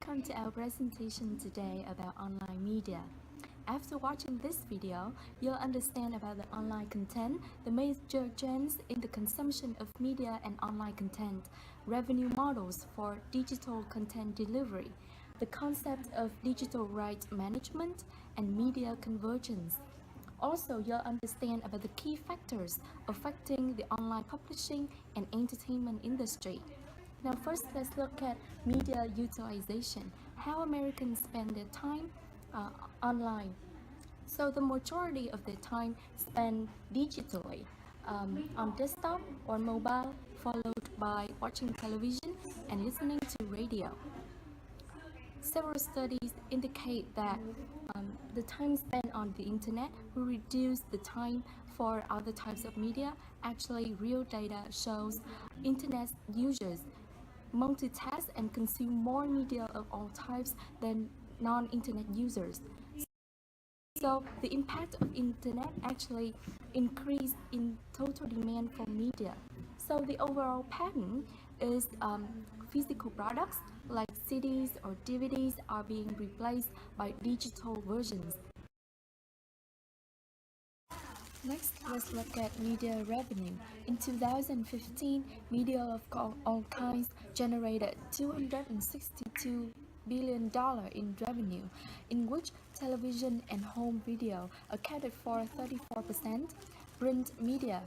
Welcome to our presentation today about online media. After watching this video, you'll understand about the online content, the major trends in the consumption of media and online content, revenue models for digital content delivery, the concept of digital rights management, and media convergence. Also, you'll understand about the key factors affecting the online publishing and entertainment industry. Now first, let's look at media utilization, how Americans spend their time online. So the majority of their time spent digitally on desktop or mobile, followed by watching television and listening to radio. Several studies indicate that the time spent on the internet will reduce the time for other types of media. Actually, real data shows internet users multitask and consume more media of all types than non-internet users. So the impact of internet actually increased in total demand for media. So the overall pattern is physical products like CDs or DVDs are being replaced by digital versions. Next, let's look at media revenue. In 2015, media of all kinds generated $262 billion in revenue, in which television and home video accounted for 34%, print media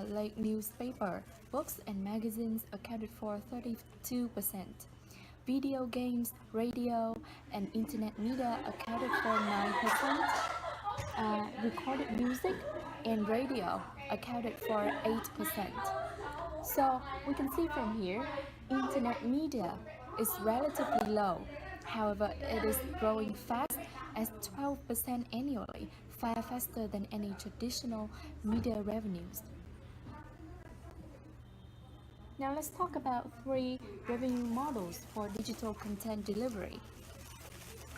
like newspaper, books and magazines accounted for 32%. Video games, radio, and internet media accounted for 9%. Recorded music and radio accounted for 8%. So we can see from here, internet media is relatively low. However, it is growing fast at 12% annually, far faster than any traditional media revenues. Now let's talk about three revenue models for digital content delivery.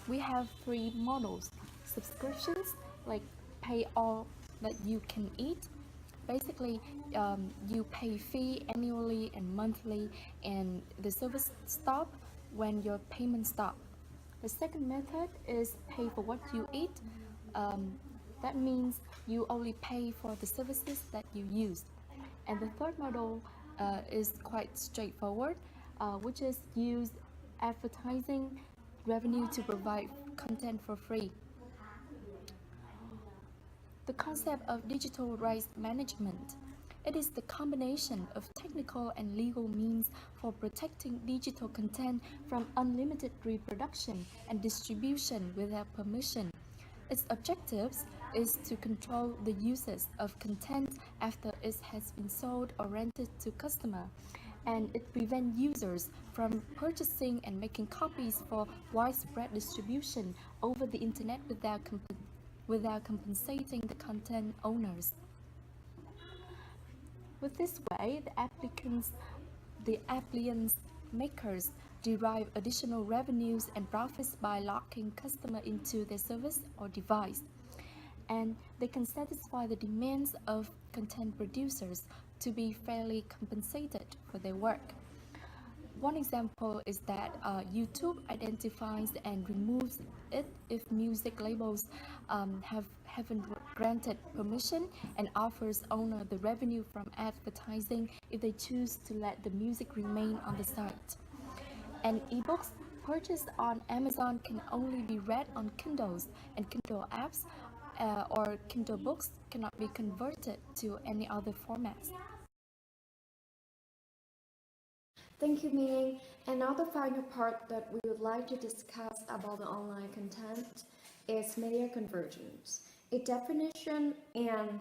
We have three models: subscriptions, like pay all that you can eat. Basically, you pay fee annually and monthly, and the service stop when your payment stop. The second method is pay for what you eat. That means you only pay for the services that you use. And the third model is quite straightforward, which is use advertising revenue to provide content for free. The concept of digital rights management. It is the combination of technical and legal means for protecting digital content from unlimited reproduction and distribution without permission. Its objectives is to control the uses of content after it has been sold or rented to customer, and it prevents users from purchasing and making copies for widespread distribution over the internet without compensating the content owners. With this way, the appliance makers derive additional revenues and profits by locking customer into their service or device, and they can satisfy the demands of content producers to be fairly compensated for their work. One example is that YouTube identifies and removes it if music labels haven't granted permission, and offers owner the revenue from advertising if they choose to let the music remain on the site. And ebooks purchased on Amazon can only be read on Kindles and Kindle apps, or Kindle books cannot be converted to any other formats. Thank you, Minh. Another final part that we would like to discuss about the online content is media convergence, its definition and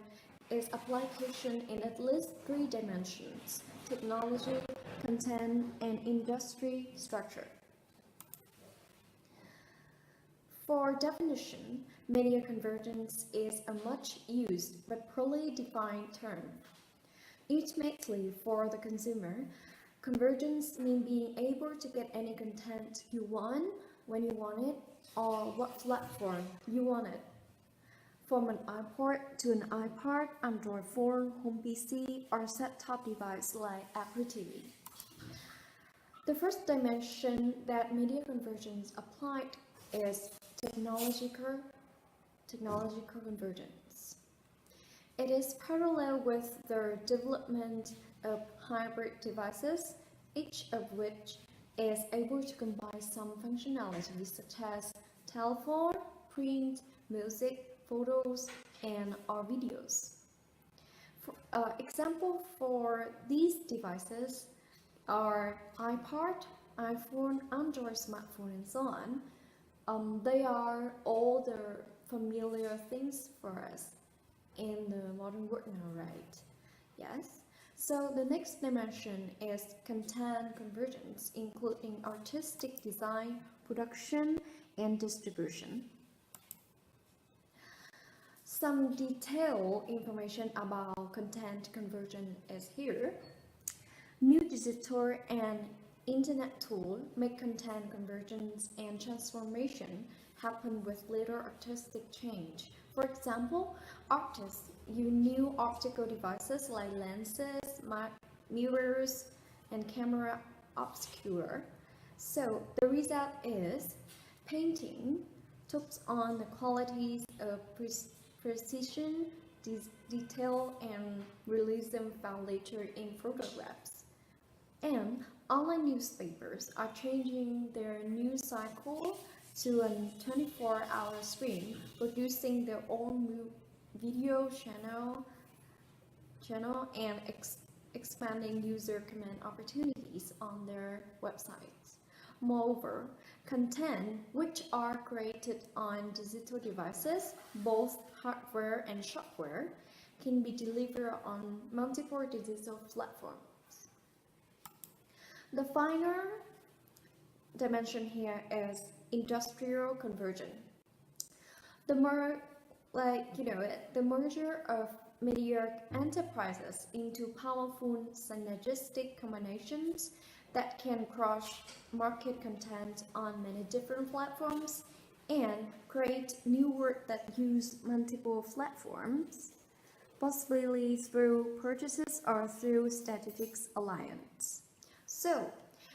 its application in at least three dimensions: technology, content, and industry structure. For definition, media convergence is a much used but poorly defined term. Ultimately, for the consumer, convergence means being able to get any content you want, when you want it, or what platform you want it. From an iPod to an iPad, Android phone, home PC, or set-top device like Apple TV. The first dimension that media convergence applied is technological convergence. It is parallel with the development of hybrid devices, each of which is able to combine some functionalities such as telephone, print, music, photos, and or videos. Example for these devices are iPod, iPhone, Android smartphone, and so on. They are all the familiar things for us in the modern world now, right? Yes. So the next dimension is content convergence, including artistic design, production, and distribution. Some detailed information about content convergence is here. New digital and internet tools make content convergence and transformation happen with little artistic change. For example, artists use new optical devices like lenses, mirrors, and camera obscure. So the result is painting takes on the qualities of precision, detail, and realism found later in photographs. And online newspapers are changing their news cycle to a 24-hour stream, producing their own video channel and expanding user comment opportunities on their websites. Moreover, content which are created on digital devices, both hardware and software, can be delivered on multiple digital platforms. The final dimension here is industrial conversion. The merger of media enterprises into powerful synergistic combinations that can cross market content on many different platforms and create new work that use multiple platforms, possibly through purchases or through strategic alliance. So,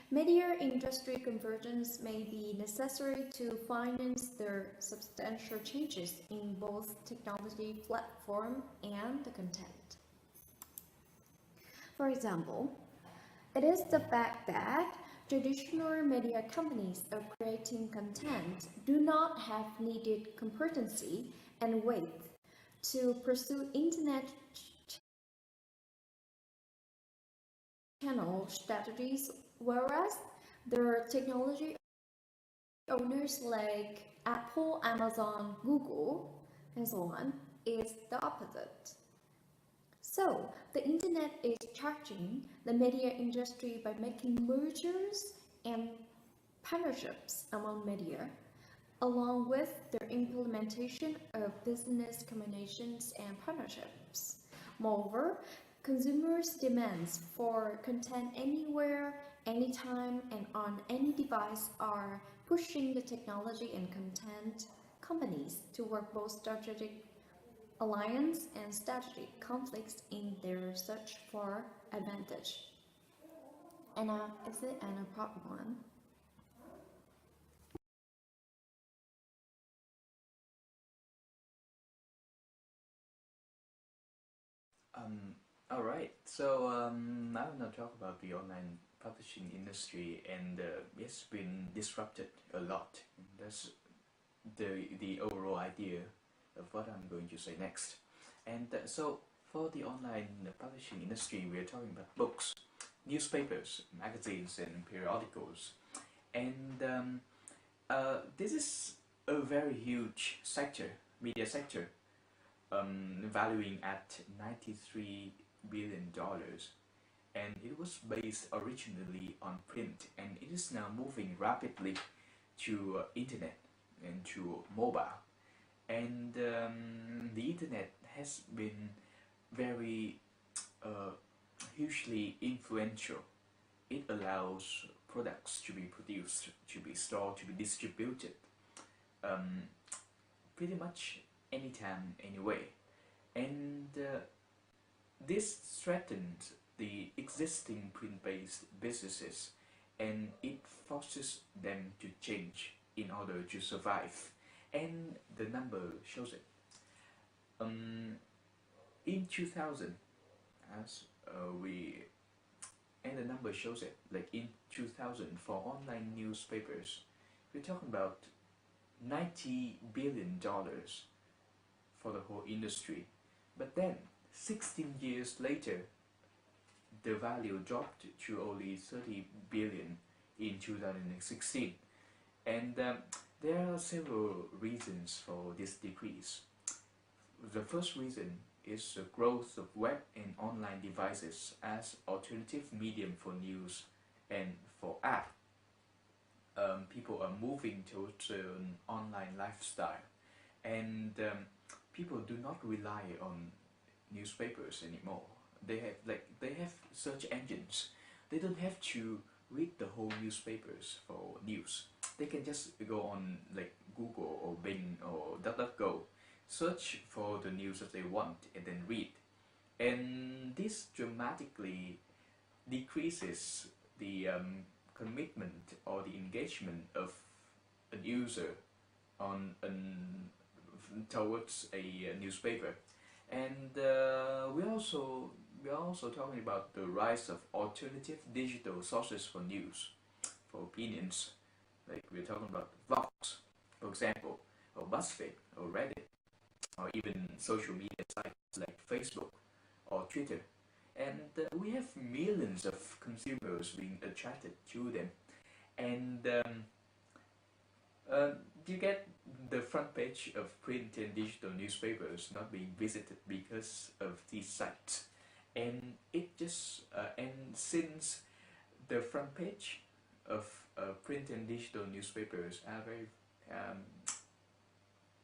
media industry convergence may be necessary to finance the substantial changes in both technology platform and the content. For example, it is the fact that traditional media companies of creating content do not have needed competency and weight to pursue internet channel strategies, whereas the technology owners like Apple, Amazon, Google, and so on is the opposite. So, the internet is charging the media industry by making mergers and partnerships among media, along with their implementation of business combinations and partnerships. Moreover, consumers' demands for content anywhere, anytime, and on any device are pushing the technology and content companies to work both strategic alliance and strategic conflicts in their search for advantage. Anna, is it Anna part 1? All right, so I will now talk about the online publishing industry, and it's been disrupted a lot. That's the overall idea of what I'm going to say next. And so for the online publishing industry, we are talking about books, newspapers, magazines, and periodicals. And this is a very huge sector, media sector, valuing at $93 billion, and it was based originally on print, and it is now moving rapidly to internet and to mobile. And the internet has been very hugely influential. It allows products to be produced, to be stored, to be distributed pretty much anytime, anyway. And this threatened the existing print-based businesses and it forces them to change in order to survive, and the number shows it. In 2000, as we and the number shows it, like in 2000 for online newspapers, we're talking about $90 billion for the whole industry. But then 16 years later, the value dropped to only 30 billion in 2016, and there are several reasons for this decrease. The first reason is the growth of web and online devices as alternative medium for news and for app. People are moving towards an online lifestyle, and people do not rely on newspapers anymore. They have search engines. They don't have to read the whole newspapers for news. They can just go on like Google or Bing or DuckDuckGo, search for the news that they want and then read. And this dramatically decreases the commitment or the engagement of a user on towards a newspaper. And we are also talking about the rise of alternative digital sources for news, for opinions. Like we're talking about Vox, for example, or BuzzFeed, or Reddit, or even social media sites like Facebook or Twitter. And we have millions of consumers being attracted to them. And you get the front page of print and digital newspapers not being visited because of these sites. And it just and since the front page of print and digital newspapers are very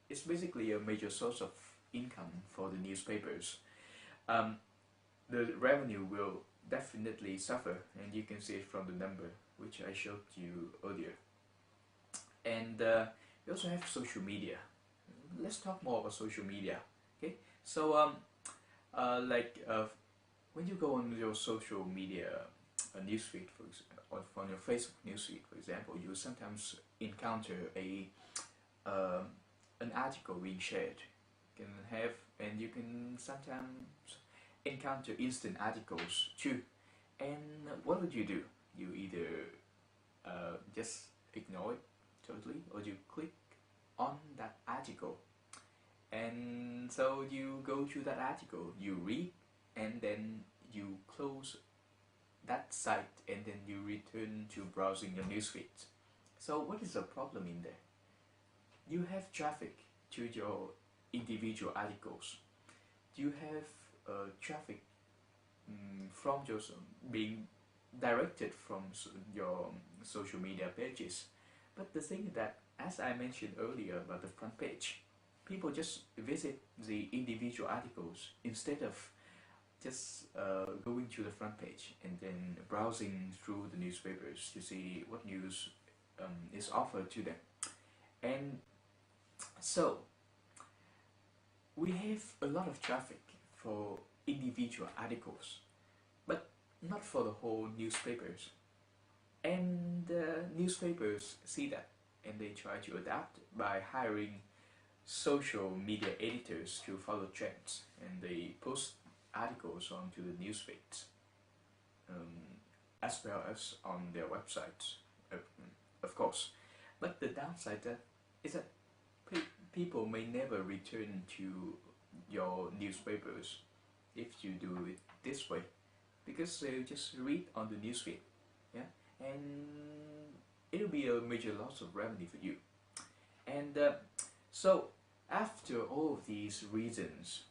it's basically a major source of income for the newspapers, the revenue will definitely suffer, and you can see it from the number which I showed you earlier. And we also have social media. Let's talk more about social media. Okay, so when you go on your social media newsfeed, or on your Facebook newsfeed, for example, you sometimes encounter an article being shared. And you can sometimes encounter instant articles too. And what would you do? You either just ignore it totally, or you click on that article. And so you go to that article, you read, and then you close that site, and then you return to browsing your newsfeed. So what is the problem in there? You have traffic to your individual articles. You have traffic from just being directed from your social media pages. But the thing is that, as I mentioned earlier about the front page, people just visit the individual articles instead of just going to the front page and then browsing through the newspapers to see what news is offered to them. And so we have a lot of traffic for individual articles, but not for the whole newspapers. And newspapers see that, and they try to adapt by hiring social media editors to follow trends, and they post articles onto the newsfeeds, as well as on their websites, of course. But the downside is that people may never return to your newspapers if you do it this way, because they just read on the newsfeed, yeah, and it'll be a major loss of revenue for you. And so after all of these reasons,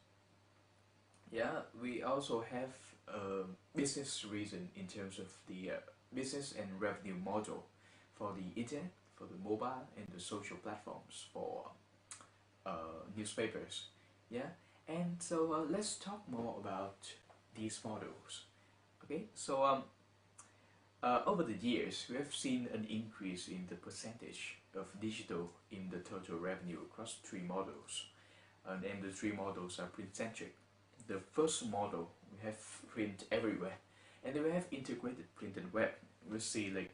yeah, we also have a business reason in terms of the business and revenue model for the internet, for the mobile and the social platforms for newspapers. Yeah, and so let's talk more about these models. Okay, so over the years, we have seen an increase in the percentage of digital in the total revenue across three models, and the three models are print-centric. The first model, we have print everywhere, and then we have integrated print and web. We see like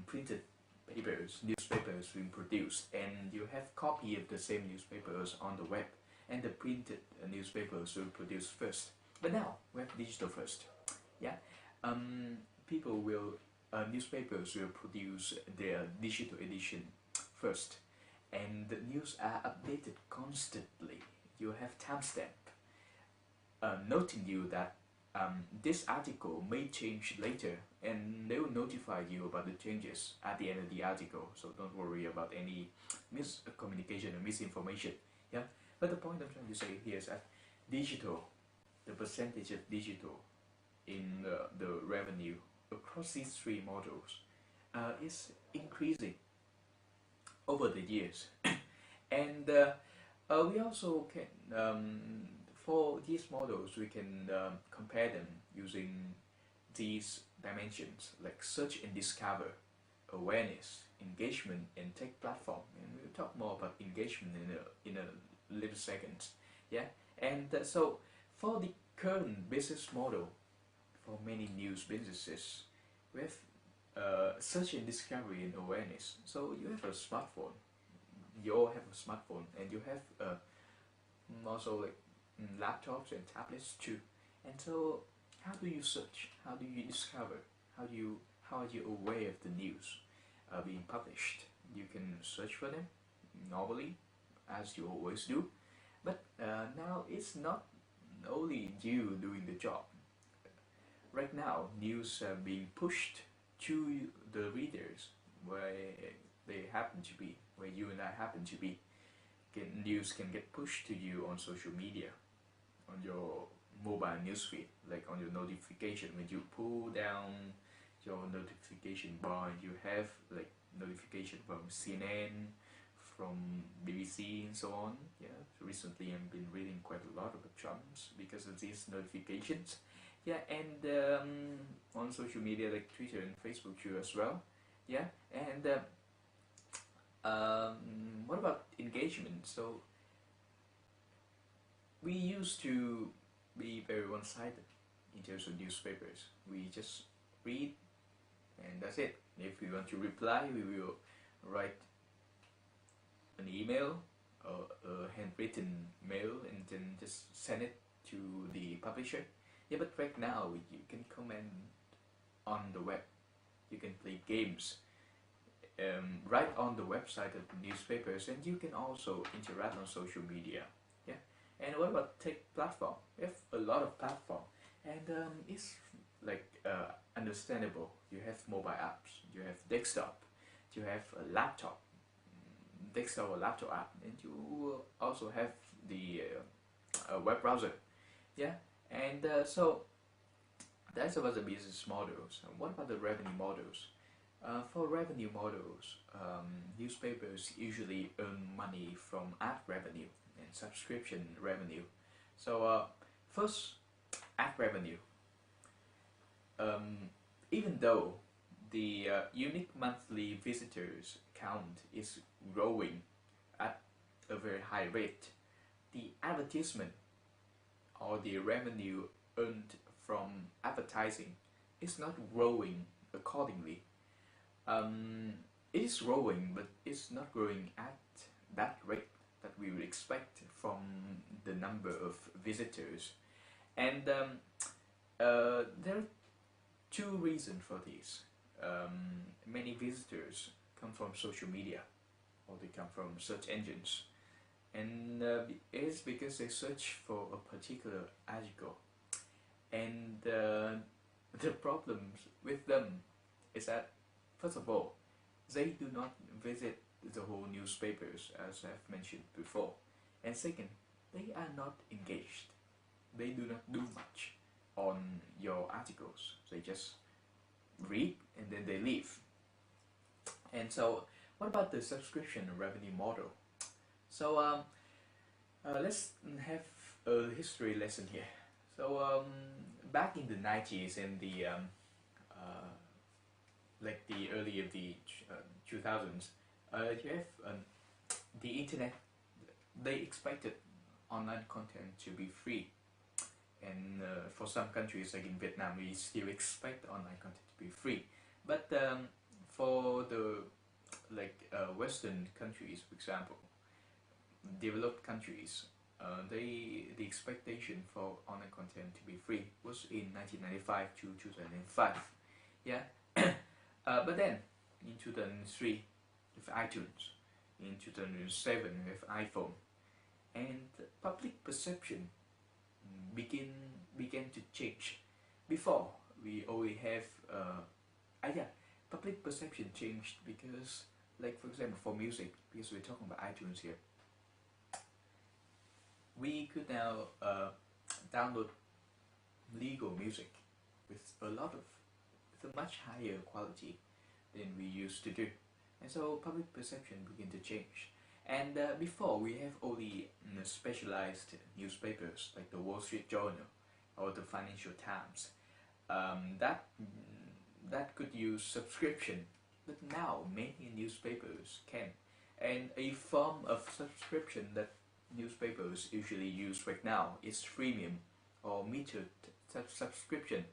printed papers, newspapers being produced, and you have copy of the same newspapers on the web, and the printed newspapers will produce first. But now we have digital first. Yeah, people will newspapers will produce their digital edition first, and the news are updated constantly. You have timestamp noting you that this article may change later, and they will notify you about the changes at the end of the article, so don't worry about any miscommunication or misinformation. Yeah, but the point I'm trying to say here is that digital, the percentage of digital in the revenue across these three models is increasing over the years. And we also can, for these models, we can compare them using these dimensions like search and discover, awareness, engagement, and tech platform. And we'll talk more about engagement in a little second. Yeah, and so for the current business model, for many news businesses, we have search and discovery and awareness. So you have a smartphone, you all have a smartphone, and you have also like laptops and tablets too. And so how do you search? How do you discover? How are you aware of the news being published? You can search for them normally, as you always do. But now it's not only you doing the job. Right now, news are being pushed to the readers where they happen to be, where you and I happen to be. News can get pushed to you on social media, on your mobile newsfeed, like on your notification. When you pull down your notification bar, you have like notification from CNN, from BBC, and so on. Yeah, so recently I've been reading quite a lot about Trumps because of these notifications. Yeah, and on social media like Twitter and Facebook too as well. Yeah, and what about engagement? So we used to be very one-sided in terms of newspapers. We just read and that's it. If we want to reply, we will write an email or a handwritten mail and then just send it to the publisher. Yeah, but right now you can comment on the web, you can play games right on the website of the newspapers, and you can also interact on social media. Yeah, and what about tech platform? We have a lot of platform, and it's like understandable. You have mobile apps, you have desktop, you have a laptop, desktop or laptop app, and you also have the web browser. Yeah, and so that's about the business models. And what about the revenue models? For revenue models, newspapers usually earn money from ad revenue and subscription revenue. So first, ad revenue. Even though the unique monthly visitors count is growing at a very high rate, the advertisement or the revenue earned from advertising is not growing accordingly. It is growing, but it's not growing at that rate that we would expect from the number of visitors. And there are two reasons for this. Many visitors come from social media, or they come from search engines, and it's because they search for a particular article, and the problems with them is that, first of all, they do not visit the whole newspapers, as I've mentioned before, and second, they are not engaged. They do not do much on your articles. They just read and then they leave. And so what about the subscription revenue model? So let's have a history lesson here. So back in the 90s and the like the early of the 2000s, you have the internet. They expected online content to be free, and for some countries like in Vietnam, we still expect online content to be free. But for the Western countries, for example, developed countries, the expectation for online content to be free was in 1995 to 2005. Yeah, but then in 2003 with iTunes, in 2007 with iPhone, and public perception began to change. Before we only have public perception changed because, like for example, for music, because we're talking about iTunes here, we could now download legal music with a much higher quality than we used to do, and so public perception began to change. And before we have only specialized newspapers like the Wall Street Journal or the Financial Times that could use subscription, but now many newspapers can. And a form of subscription that newspapers usually use right now is freemium or metered subscription.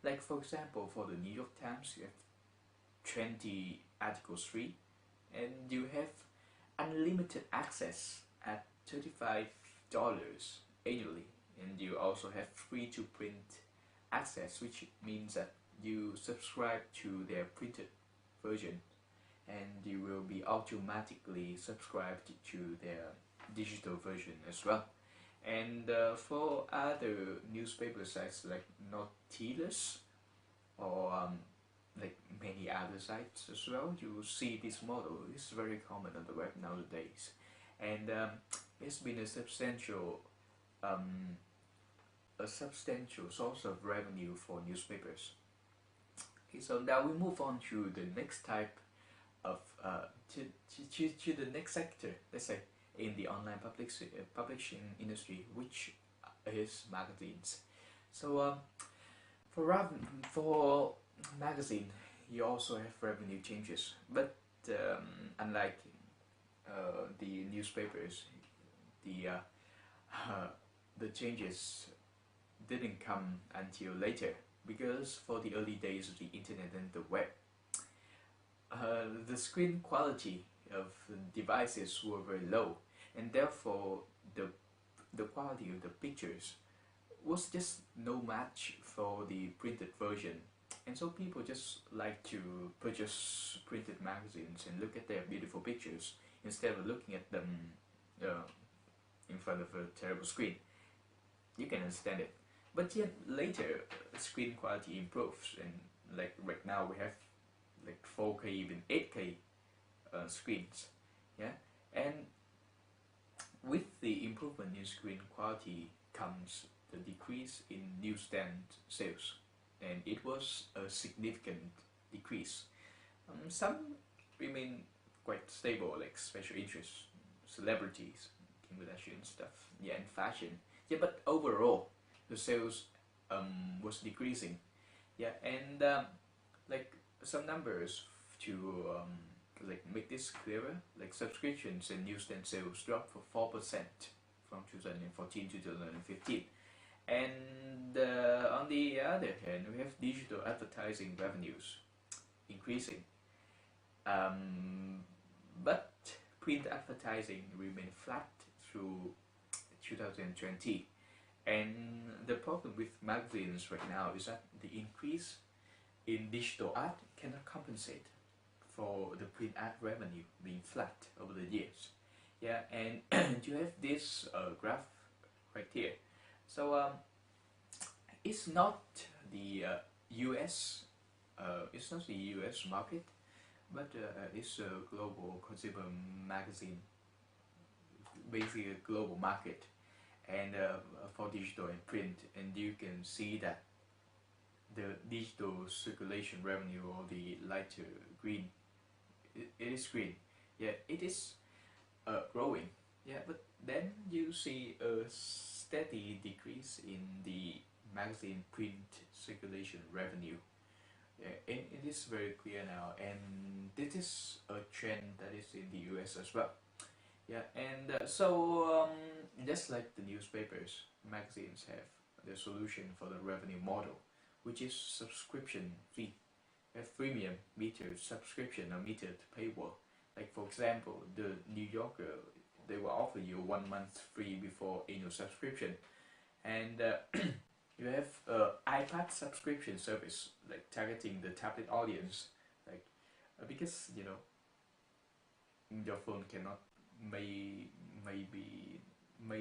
Like for example, for the New York Times, you have 20 articles free, and you have unlimited access at $35 annually, and you also have free to print access, which means that you subscribe to their printed version and you will be automatically subscribed to their digital version as well. And for other newspaper sites like Nautilus or like many other sites as well, you see this model is very common on the web nowadays, and it's been a substantial source of revenue for newspapers. Okay, so now we move on to the next type of to the next sector, let's say, in the online publishing industry, which is magazines. So for magazine, you also have revenue changes, but unlike the newspapers, the changes didn't come until later, because for the early days of the internet and the web, the screen quality of devices were very low, and therefore the quality of the pictures was just no match for the printed version, and so people just like to purchase printed magazines and look at their beautiful pictures instead of looking at them in front of a terrible screen. You can understand it. But yet later, screen quality improves, and like right now we have like 4K, even 8K screens, yeah. And with the improvement in screen quality comes the decrease in newsstand sales, and it was a significant decrease. Some remain quite stable, like special interests, celebrities, Kim Kardashian stuff, yeah, and fashion, yeah. But overall, the sales was decreasing, yeah. And like some numbers to like make this clearer, like subscriptions and newsstand sales dropped for 4% from 2014 to 2015, and on the other hand, we have digital advertising revenues increasing, but print advertising remained flat through 2020. And the problem with magazines right now is that the increase in digital ad cannot compensate for the print ad revenue being flat over the years. Yeah, and you have this graph right here. So it's not the US market, but it's a global consumer magazine, basically a global market, and for digital and print. And you can see that the digital circulation revenue, or the lighter green, it is green, yeah, it is growing, yeah. But then you see a steady decrease in the magazine print circulation revenue, yeah, and it is very clear now, and this is a trend that is in the US as well, yeah. And so just like the newspapers, magazines have the solution for the revenue model, which is subscription fee. have premium metered subscription or metered paywall. Like for example, the New Yorker, they will offer you 1 month free before annual subscription, and you have iPad subscription service, like targeting the tablet audience, like because you know your phone cannot may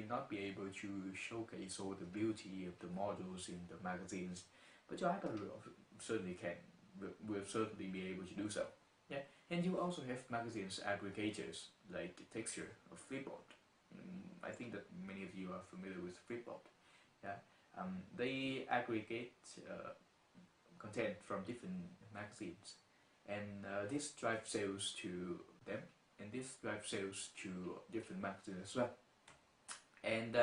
not be able to showcase all the beauty of the models in the magazines, but your iPad certainly can, will certainly be able to do so. Yeah, and you also have magazines aggregators like Texture or Flipboard. I think that many of you are familiar with Flipboard. Yeah, they aggregate content from different magazines, and this drives sales to them, and this drives sales to different magazines as well. And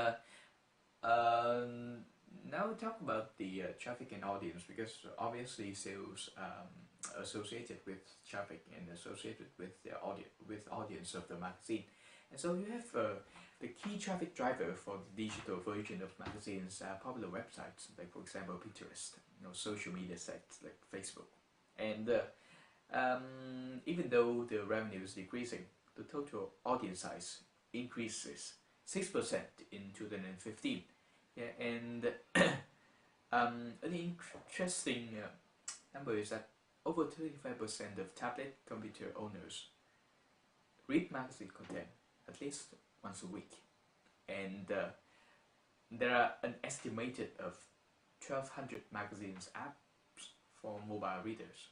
now we talk about the traffic and audience, because obviously sales associated with traffic and associated with the audience of the magazine. And so you have the key traffic driver for the digital version of magazines are popular websites, like for example Pinterest, you know, social media sites like Facebook. And even though the revenue is decreasing, the total audience size increases 6% in 2015. Yeah, and an interesting number is that over 35% of tablet computer owners read magazine content at least once a week, and there are an estimated of 1,200 magazines apps for mobile readers.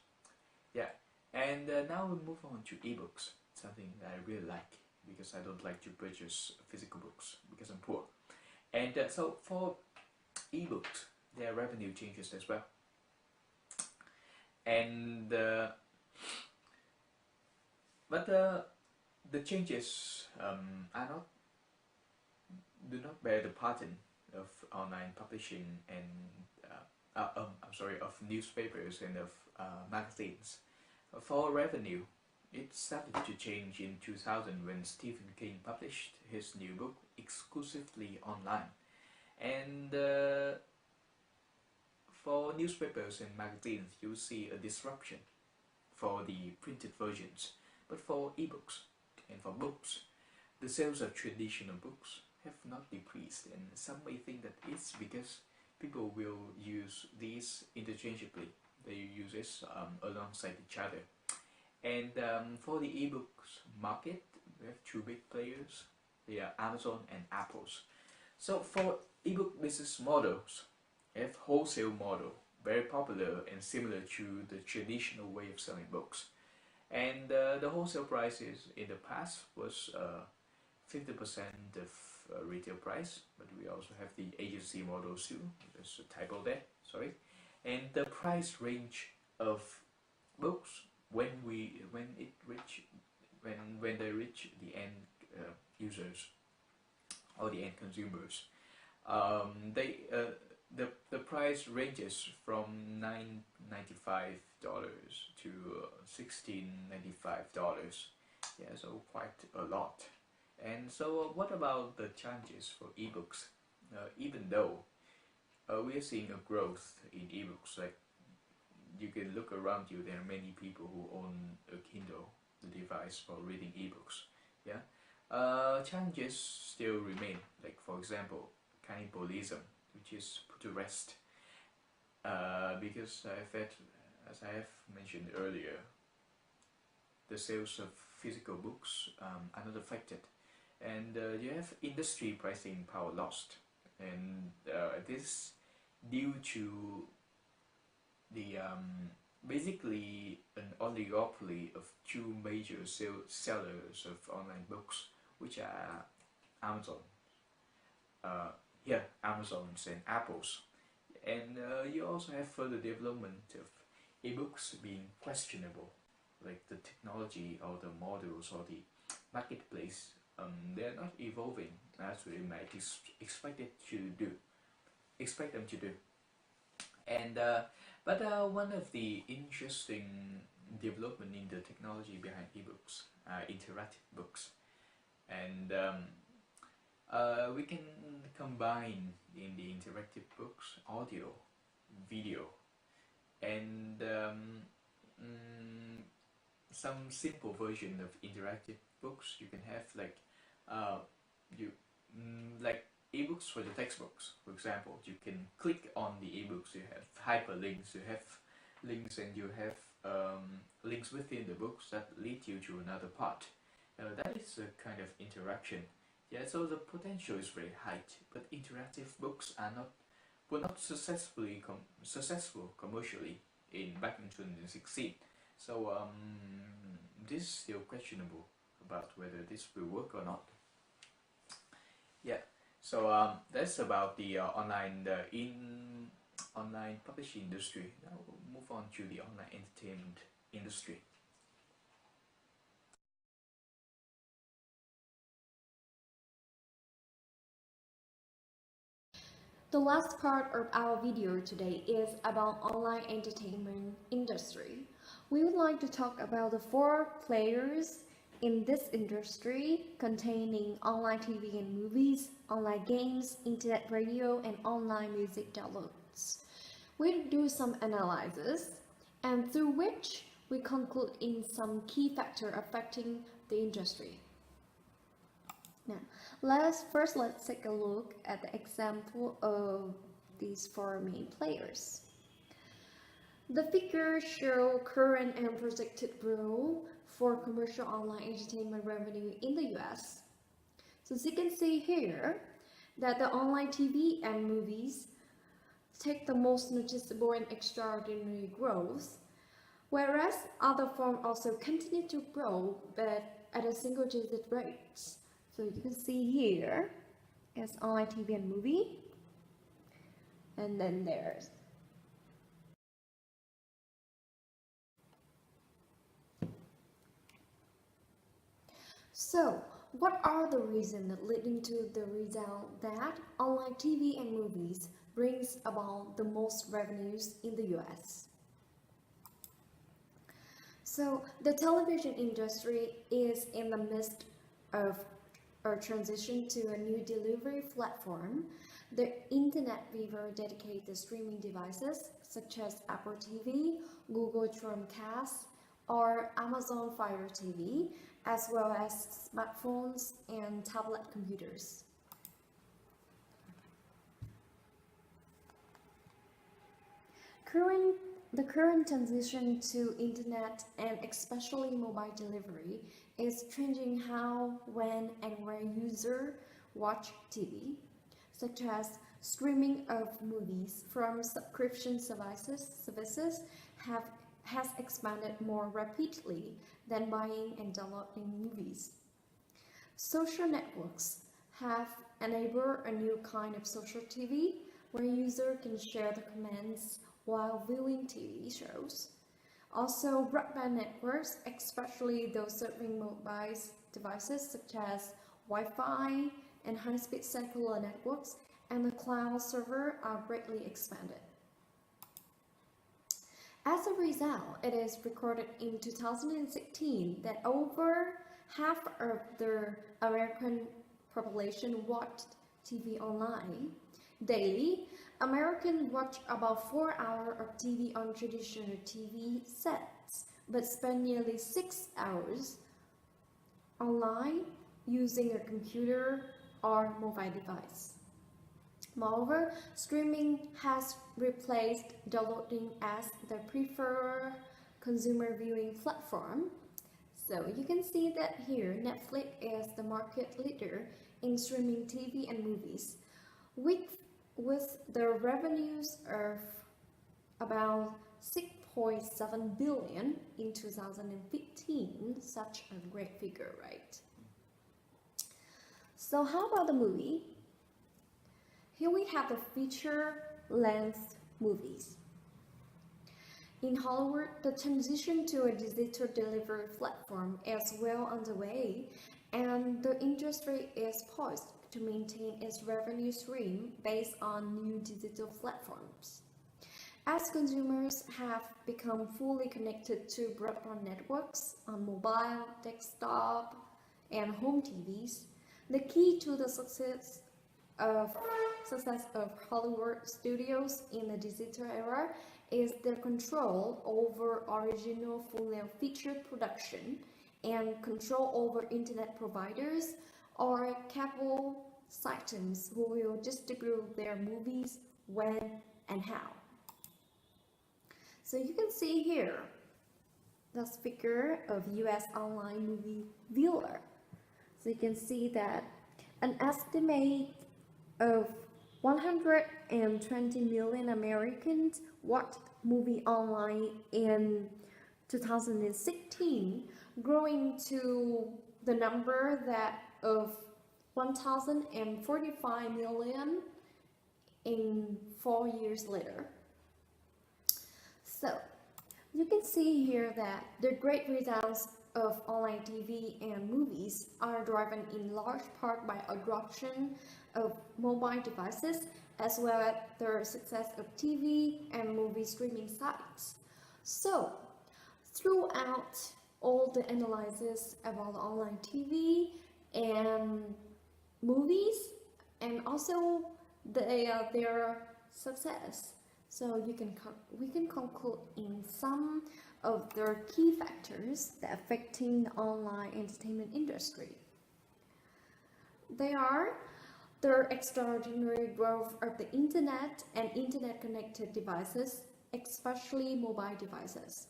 Yeah, and now we move on to ebooks, something that I really like, because I don't like to purchase physical books because I'm poor. And so for ebooks, their revenue changes as well. And but the changes do not bear the pattern of online publishing and of newspapers and of magazines. For revenue, it started to change in 2000 when Stephen King published his new book exclusively online. And for newspapers and magazines, you see a disruption for the printed versions. But for ebooks and for books, the sales of traditional books have not decreased, and some may think that it's because people will use these interchangeably. They use this alongside each other. And for the ebooks market, we have two big players. They are Amazon and Apple. So for ebook business models, we have wholesale model, very popular and similar to the traditional way of selling books. And the wholesale prices in the past was 50% of retail price, but we also have the agency model too. There's a typo there, sorry. And the price range of books when they reach the end users or the end consumers, the price ranges from $9.95 to $16.95. Yeah, so quite a lot. And so what about the challenges for ebooks? Even though we are seeing a growth in ebooks, like you can look around you, there are many people who own a Kindle, the device for reading ebooks. Yeah, challenges still remain, like for example cannibalism, which is put to rest, because as I have mentioned earlier, the sales of physical books are not affected, and you have industry pricing power lost, and this due to the basically an oligopoly of two major sellers of online books, which are Amazon, Amazon's and Apple's. And you also have further development of ebooks being questionable, like the technology or the models or the marketplace. They're not evolving as we might expect them to do. And but one of the interesting development in the technology behind ebooks are interactive books, and we can combine in the interactive books audio, video, and some simple version of interactive books. You can have like uh, you like ebooks for the textbooks. For example, you can click on the ebooks. You have hyperlinks. You have links, and you have links within the books that lead you to another part. That is a kind of interaction. Yeah, so the potential is very high, but interactive books were not successful commercially in back in 2016. So this is still questionable about whether this will work or not. Yeah. So that's about the online publishing industry. Now we'll move on to the online entertainment industry. The last part of our video today is about online entertainment industry. We would like to talk about the 4 players in this industry containing online TV and movies, online games, internet radio, and online music downloads. We'll do some analysis, and through which we conclude in some key factors affecting the industry. Now, let's take a look at the example of these 4 main players. The figures show current and projected growth for commercial online entertainment revenue in the US. So as you can see here, that the online TV and movies take the most noticeable and extraordinary growth, whereas other forms also continue to grow, but at a single-digit rate. So you can see here is online TV and movie, and then there's so what are the reasons leading to the result that online TV and movies brings about the most revenues in the US? So the television industry is in the midst of a transition to a new delivery platform. The internet viewer dedicated to streaming devices such as Apple TV, Google Chromecast, or Amazon Fire TV, as well as smartphones and tablet computers. The current transition to internet and especially mobile delivery is changing how, when, and where users watch TV, such as streaming of movies from subscription services has expanded more rapidly than buying and downloading movies. Social networks have enabled a new kind of social TV where users can share the comments while viewing TV shows. Also, broadband networks, especially those serving mobile devices such as Wi-Fi and high-speed cellular networks and the cloud server, are greatly expanded. As a result, it is recorded in 2016 that over half of the American population watched TV online. Daily, Americans watch about 4 hours of TV on traditional TV sets, but spend nearly 6 hours online using a computer or mobile device. Moreover, streaming has replaced downloading as the preferred consumer viewing platform. So you can see that here Netflix is the market leader in streaming TV and movies, with the revenues of about 6.7 billion in 2015. Such a great figure, right? So how about the movie? Here we have the feature-length movies. In Hollywood, the transition to a digital delivery platform is well underway, and the industry is poised to maintain its revenue stream based on new digital platforms. As consumers have become fully connected to broadband networks on mobile, desktop, and home TVs, the key to the success of Hollywood studios in the digital era is their control over original full-length feature production and control over internet providers or cable systems who will distribute their movies when and how. So you can see here the figure of US online movie viewer. So you can see that an estimate of 120 million Americans watched movie online in 2016, growing to the number that of 1,045 million in 4 years later. So you can see here that the great results of online TV and movies are driven in large part by adoption of mobile devices as well as the success of TV and movie streaming sites. So throughout all the analysis about online TV and movies and also their success, so we can conclude in some of the key factors that affecting the online entertainment industry. They are the extraordinary growth of the internet and internet-connected devices, especially mobile devices.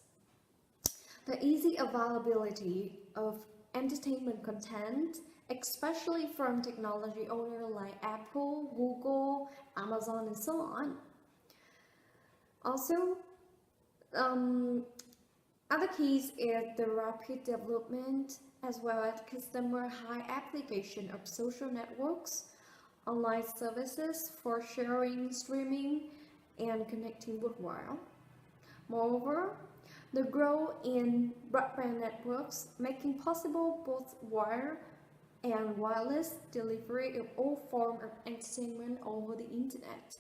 The easy availability of entertainment content, especially from technology owners like Apple, Google, Amazon, and so on. Also, other keys is the rapid development as well as customer high application of social networks, online services for sharing, streaming, and connecting worldwide. Moreover, the growth in broadband networks making possible both wire and wireless delivery of all forms of entertainment over the internet.